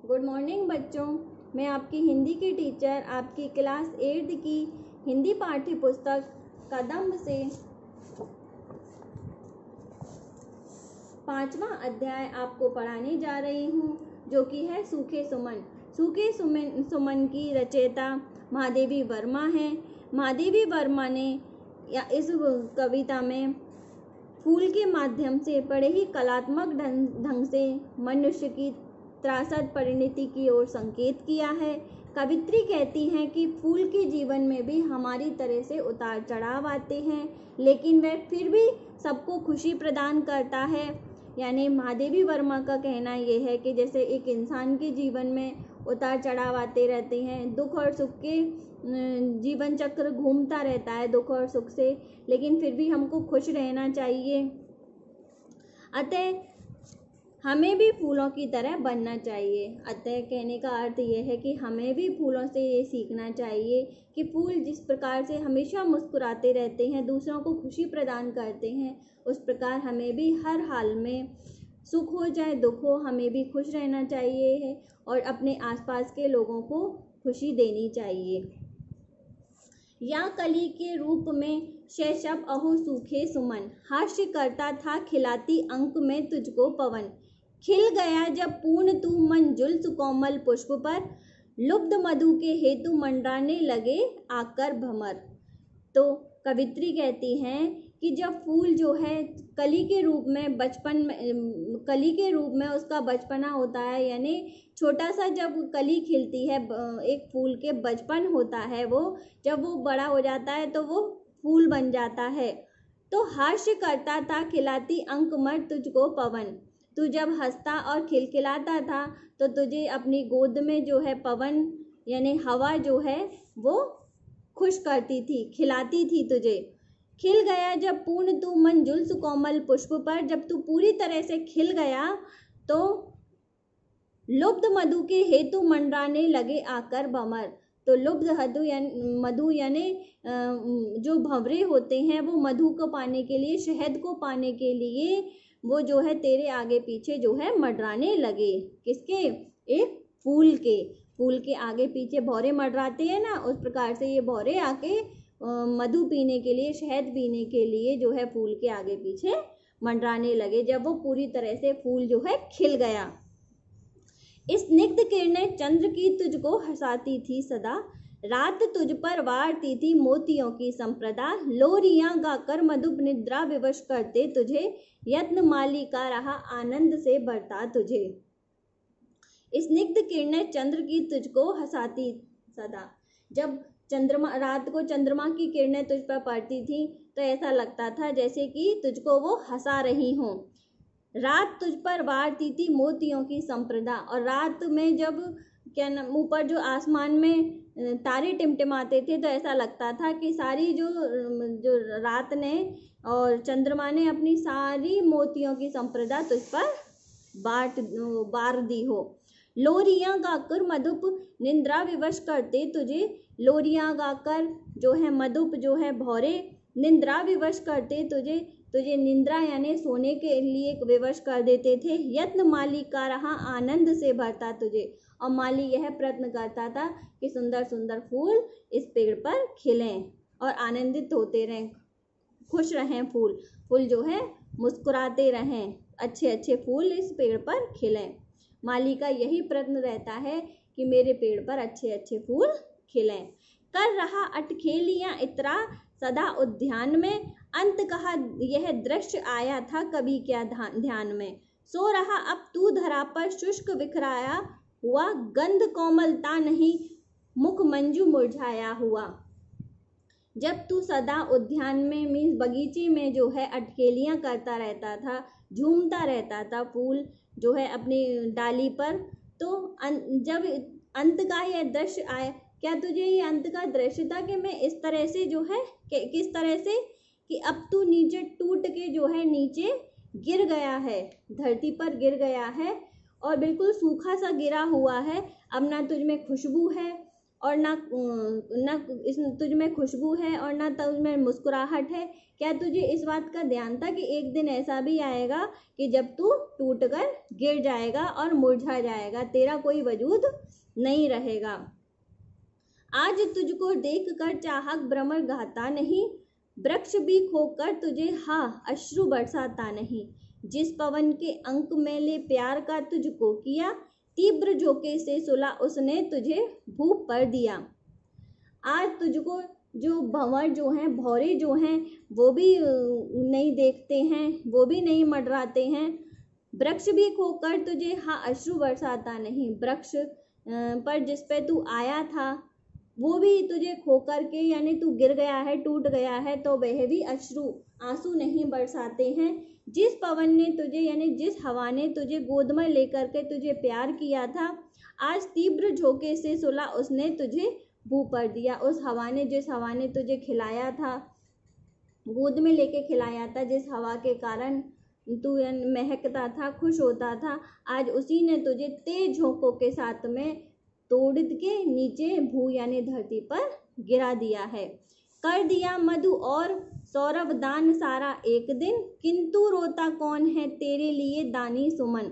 Good morning बच्चों। मैं आपकी हिंदी की टीचर आपकी क्लास 8 की हिंदी पाठ्य पुस्तक कदम्ब से 5वां अध्याय आपको पढ़ाने जा रही हूँ, जो कि है सूखे सुमन। सूखे सुमन की रचयिता महादेवी वर्मा हैं। महादेवी वर्मा ने इस कविता में फूल के माध्यम से बड़े ही कलात्मक ढंग से मनुष्य की त्रासद परिणति की ओर संकेत किया है। कवित्री कहती हैं कि फूल के जीवन में भी हमारी तरह से उतार चढ़ाव आते हैं, लेकिन वह फिर भी सबको खुशी प्रदान करता है। यानी महादेवी वर्मा का कहना यह है कि जैसे एक इंसान के जीवन में उतार चढ़ाव आते रहते हैं, दुख और सुख के जीवन चक्र घूमता रहता है दुख और सुख से, लेकिन फिर भी हमको खुश रहना चाहिए। अतः हमें भी फूलों की तरह बनना चाहिए। अतः कहने का अर्थ यह है कि हमें भी फूलों से ये सीखना चाहिए कि फूल जिस प्रकार से हमेशा मुस्कुराते रहते हैं, दूसरों को खुशी प्रदान करते हैं, उस प्रकार हमें भी हर हाल में सुख हो चाहे दुख हो, हमें भी खुश रहना चाहिए है और अपने आसपास के लोगों को खुशी देनी चाहिए। या कली के रूप में शैशव अहो सूखे सुमन, हास्य करता था खिलाती अंक में तुझको पवन। खिल गया जब पूर्ण तू मंजुल सुकोमल पुष्प पर, लुब्ध मधु के हेतु मंडराने लगे आकर भमर। तो कवित्री कहती हैं कि जब फूल जो है कली के रूप में उसका बचपना होता है, यानी छोटा सा जब कली खिलती है, एक फूल के बचपन होता है, वो जब वो बड़ा हो जाता है तो वो फूल बन जाता है। तो हास्य करता था खिलाती अंक मर तुझको पवन, तू जब हंसता और खिलखिलाता था तो तुझे अपनी गोद में जो है पवन यानी हवा जो है वो खुश करती थी, खिलाती थी तुझे। खिल गया जब पूर्ण तू मंजुल सुकोमल पुष्प पर, जब तू पूरी तरह से खिल गया तो लुब्ध मधु के हेतु मंडराने लगे आकर भंवर। तो लुब्ध मधु यानी जो भंवरे होते हैं, वो मधु को पाने के लिए, शहद को पाने के लिए वो जो है तेरे आगे पीछे जो है मंडराने लगे। किसके? एक फूल के आगे पीछे भौरे मंडराते हैं ना, उस प्रकार से ये भौरे आके मधु पीने के लिए, शहद पीने के लिए जो है फूल के आगे पीछे मंडराने लगे, जब वो पूरी तरह से फूल जो है खिल गया। स्निग्ध किरणें चंद्र की तुझको हंसाती थी सदा, रात तुझ पर वारती थी मोतियों की संप्रदा। लोरियां गाकर मधुप निद्रा विवश करते तुझे, यत्न माली का रहा आनंद से भरता तुझे। स्निग्ध किरणें चंद्र की तुझको हंसाती सदा, जब रात को चंद्रमा की किरणें तुझ पर पड़ती थी तो ऐसा लगता था जैसे कि तुझको वो हंसा रही हों। रात तुझ पर वारती थी मोतियों की संप्रदा, और रात में जब ऊपर जो आसमान में तारे टिमटिमाते थे तो ऐसा लगता था कि सारी जो रात ने और चंद्रमा ने अपनी सारी मोतियों की संप्रदा तुझ पर बार दी हो। लोरियां गाकर मधुप निंद्रा विवश करते तुझे, लोरियां गाकर जो है मधुप जो है भौरे निंद्रा विवश करते तुझे निंद्रा यानी सोने के लिए विवश कर देते थे। यत्न माली का रहा आनंद से भरता तुझे, और माली यह प्रयत्न करता था कि सुंदर सुंदर फूल इस पेड़ पर खिलें और आनंदित होते रहें, खुश रहें, फूल जो है मुस्कुराते रहें, अच्छे अच्छे फूल इस पेड़ पर खिलें। माली का यही प्रयत्न रहता है कि मेरे पेड़ पर अच्छे अच्छे फूल खिलें। कर रहा अटखेलियां इतरा सदा उद्यान में, अंत कहा यह दृश्य आया था कभी क्या ध्यान में। सो रहा अब तू धरा पर शुष्क बिखराया हुआ, गंध कोमलता नहीं मुख मंजू मुरझाया हुआ। जब तू सदा उद्यान में मीन्स बगीचे में जो है अटखेलियां करता रहता था, झूमता रहता था फूल जो है अपनी डाली पर, तो जब अंत का यह दृश्य आया, क्या तुझे ये अंत का दृश्य था कि मैं इस तरह से जो है किस तरह से कि अब तू नीचे टूट के जो है नीचे गिर गया है, धरती पर गिर गया है और बिल्कुल सूखा सा गिरा हुआ है, अब ना तुझ में खुशबू है और ना इस तुझ में खुशबू है और ना तुझ में मुस्कुराहट है। क्या तुझे इस बात का ध्यान था कि एक दिन ऐसा भी आएगा कि जब तू टूट कर गिर जाएगा और मुरझा जाएगा, तेरा कोई वजूद नहीं रहेगा। आज तुझको देख कर चाहक भ्रमर गाता नहीं, वृक्ष भी खोकर तुझे अश्रु बरसाता नहीं। जिस पवन के अंक में ले प्यार का तुझको किया, तीव्र झोंके से सुला उसने तुझे भूप पर दिया। आज तुझको जो भंवर जो हैं, भौरे जो हैं, वो भी नहीं देखते हैं, वो भी नहीं मंडराते हैं। वृक्ष भी खोकर तुझे अश्रु बरसाता नहीं। वृक्ष पर जिस पे तू आया था वो भी तुझे खो कर के, यानी तू गिर गया है, टूट गया है, तो वह भी आंसू नहीं बरसाते हैं। जिस पवन ने तुझे, यानी जिस हवा ने तुझे गोद में लेकर के तुझे प्यार किया था, आज तीव्र झोंके से सुला उसने तुझे भू पर दिया। उस हवा ने, जिस हवा ने तुझे खिलाया था, गोद में लेके खिलाया था, जिस हवा के कारण तू महकता था, खुश होता था, आज उसी ने तुझे तेज झोंकों के साथ में तोड़ के नीचे भू यानी धरती पर गिरा दिया है। कर दिया मधु और सौरभ दान सारा एक दिन, किंतु रोता कौन है तेरे लिए दानी सुमन।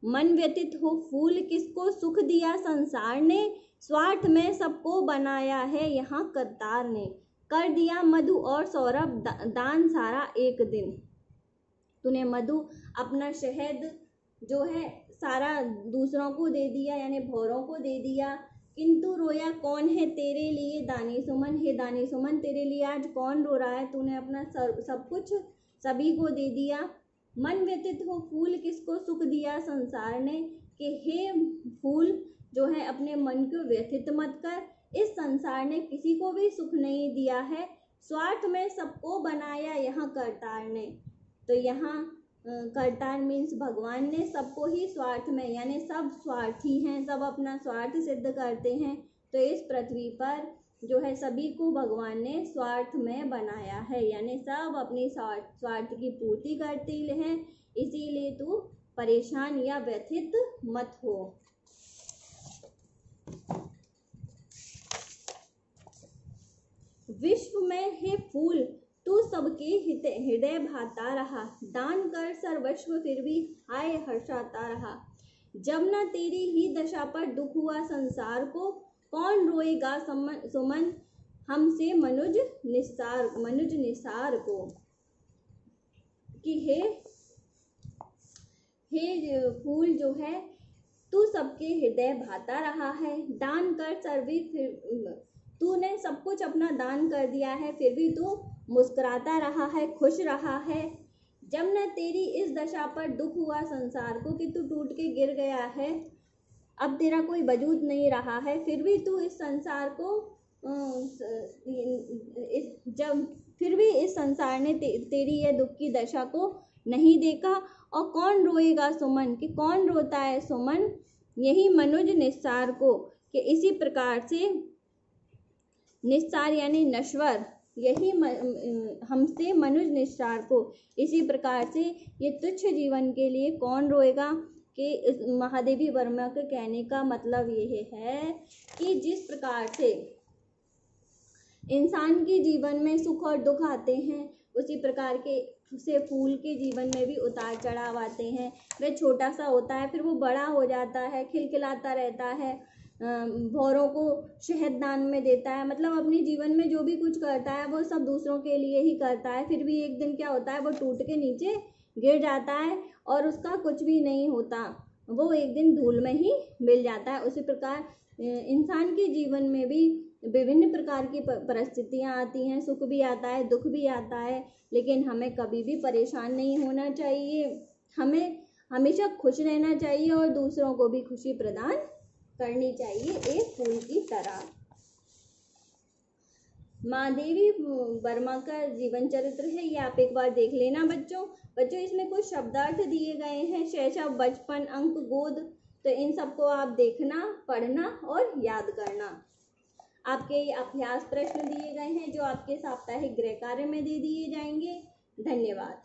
मन व्यतीत हो फूल किसको सुख दिया संसार ने, स्वार्थ में सबको बनाया है यहाँ करतार ने। कर दिया मधु और सौरभ दान सारा एक दिन, तूने मधु अपना शहद जो है सारा दूसरों को दे दिया, यानी भौरों को दे दिया, किंतु रोया कौन है तेरे लिए दानी सुमन। हे दानी सुमन, तेरे लिए आज कौन रो रहा है? तूने अपना सब कुछ सभी को दे दिया। मन व्यतीत हो फूल किसको सुख दिया संसार ने, कि हे फूल जो है अपने मन को व्यथित मत कर, इस संसार ने किसी को भी सुख नहीं दिया है, स्वार्थ में सबको बनाया यहाँ करतार ने। तो यहाँ करतार मीन्स भगवान ने सबको ही स्वार्थ में, यानी सब स्वार्थी हैं, सब अपना स्वार्थ सिद्ध करते हैं। तो इस पृथ्वी पर जो है सभी को भगवान ने स्वार्थ में बनाया है, यानी सब अपनी स्वार्थ की पूर्ति करते हैं। इसीलिए तू परेशान या व्यथित मत हो। विश्व में हे फूल तू सबके हृदय भाता रहा, दान कर सर्वस्व फिर भी हाय हर्षाता रहा। जब न तेरी ही दशा पर दुख हुआ संसार को, कौन रोएगा सुमन हमसे मनुज निसार को। कि हे फूल जो है तू सबके हृदय भाता रहा है, दान कर सर्वी फिर तूने सब कुछ अपना दान कर दिया है, फिर भी तू मुस्कुराता रहा है, खुश रहा है। जब न तेरी इस दशा पर दुख हुआ संसार को, कि तू टूट के गिर गया है, अब तेरा कोई वजूद नहीं रहा है, फिर भी तू इस संसार को फिर भी इस संसार ने तेरी यह दुख की दशा को नहीं देखा। और कौन रोएगा सुमन, कि कौन रोता है सुमन यही मनुज निस्सार को, कि इसी प्रकार से निस्सार यानी नश्वर, यही हमसे मनुज निस्सार को, इसी प्रकार से ये तुच्छ जीवन के लिए कौन रोएगा। कि महादेवी वर्मा के कहने का मतलब ये है कि जिस प्रकार से इंसान के जीवन में सुख और दुख आते हैं, उसी प्रकार के से फूल के जीवन में भी उतार चढ़ाव आते हैं। वह छोटा सा होता है, फिर वो बड़ा हो जाता है, खिलखिलाता रहता है, भौरों को शहद दान में देता है, मतलब अपने जीवन में जो भी कुछ करता है वो सब दूसरों के लिए ही करता है। फिर भी एक दिन क्या होता है, वो टूट के नीचे गिर जाता है और उसका कुछ भी नहीं होता, वो एक दिन धूल में ही मिल जाता है। उसी प्रकार इंसान के जीवन में भी विभिन्न प्रकार की परिस्थितियां आती हैं, सुख भी आता है, दुख भी आता है, लेकिन हमें कभी भी परेशान नहीं होना चाहिए। हमें हमेशा खुश रहना चाहिए और दूसरों को भी खुशी प्रदान करनी चाहिए, एक फूल की तरह। महादेवी वर्मा का जीवन चरित्र है, ये आप एक बार देख लेना बच्चों। इसमें कुछ शब्दार्थ दिए गए हैं, शैशव, बचपन, अंक, गोद, तो इन सबको आप देखना, पढ़ना और याद करना। आपके अभ्यास प्रश्न दिए गए हैं जो आपके साप्ताहिक गृह कार्य में दे दिए जाएंगे। धन्यवाद।